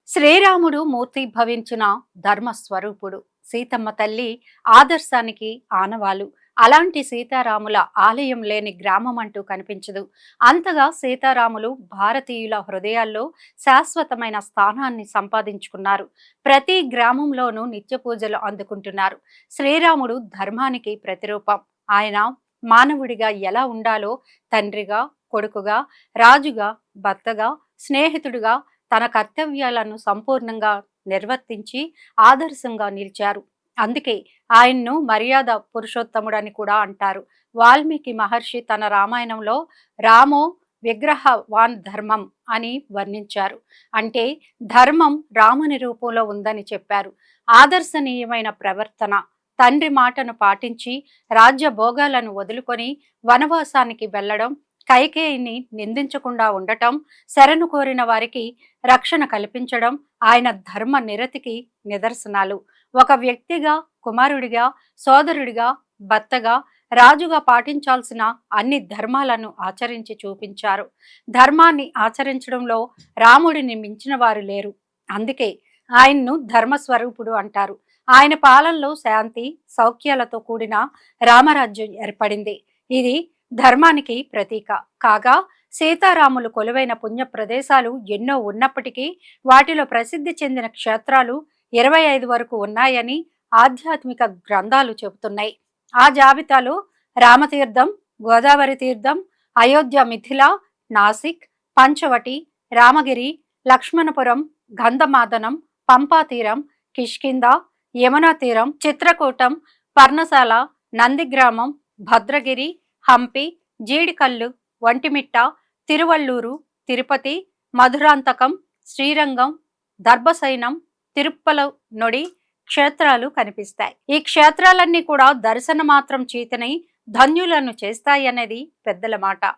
శ్రీరాముడు మూర్తిభవించిన ధర్మస్వరూపుడు. సీతమ్మ తల్లి ఆదర్శానికి ఆనవాలు. అలాంటి సీతారాముల ఆలయం లేని గ్రామం అంటూ కనిపించదు. అంతగా సీతారాములు భారతీయుల హృదయాల్లో శాశ్వతమైన స్థానాన్ని సంపాదించుకున్నారు. ప్రతి గ్రామంలోనూ నిత్య పూజలు అందుకుంటున్నారు. శ్రీరాముడు ధర్మానికి ప్రతిరూపం. ఆయన మానవుడిగా ఎలా ఉండాలో తండ్రిగా, కొడుకుగా, రాజుగా, భర్తగా, స్నేహితుడిగా తన కర్తవ్యాలను సంపూర్ణంగా నిర్వర్తించి ఆదర్శంగా నిలిచారు. అందుకే ఆయన్ను మర్యాద పురుషోత్తముడని కూడా అంటారు. వాల్మీకి మహర్షి తన రామాయణంలో రామో విగ్రహవాన్ ధర్మం అని వర్ణించారు. అంటే ధర్మం రాముని రూపంలో ఉందని చెప్పారు. ఆదర్శనీయమైన ప్రవర్తన, తండ్రి మాటను పాటించి రాజ్య భోగాలను వదులుకొని వనవాసానికి వెళ్లడం, కైకేయిని నిందించకుండా ఉండటం, శరణు కోరిన వారికి రక్షణ కల్పించడం ఆయన ధర్మ నిరతికి నిదర్శనాలు. ఒక వ్యక్తిగా, కుమారుడిగా, సోదరుడిగా, భర్తగా, రాజుగా పాటించాల్సిన అన్ని ధర్మాలను ఆచరించి చూపించారు. ధర్మాన్ని ఆచరించడంలో రాముడిని మించిన వారు లేరు. అందుకే ఆయన్ను ధర్మస్వరూపుడు అంటారు. ఆయన పాలనలో శాంతి, సౌఖ్యాలతో కూడిన రామరాజ్యం ఏర్పడింది. ఇది ధర్మానికి ప్రతీక. కాగా సీతారాములు కొలువైన పుణ్య ప్రదేశాలు ఎన్నో ఉన్నప్పటికీ వాటిలో ప్రసిద్ధి చెందిన క్షేత్రాలు 25 వరకు ఉన్నాయని ఆధ్యాత్మిక గ్రంథాలు చెబుతున్నాయి. ఆ జాబితాలో రామతీర్థం, గోదావరి తీర్థం, అయోధ్య, మిథిల, నాసిక్, పంచవటి, రామగిరి, లక్ష్మణపురం, గంధమాదనం, పంపా తీరం, కిష్కింద, యమునా తీరం, చిత్రకూటం, పర్ణశాల, నందిగ్రామం, భద్రగిరి, హంపి, జీడికల్లు, వంటిమిట్ట, తిరువల్లూరు, తిరుపతి, మధురాంతకం, శ్రీరంగం, దర్భసైనం, తిరుప్పల నొడి క్షేత్రాలు కనిపిస్తాయి. ఈ క్షేత్రాలన్నీ కూడా దర్శన మాత్రం చేతనై ధన్యులను చేస్తాయనేది పెద్దల మాట.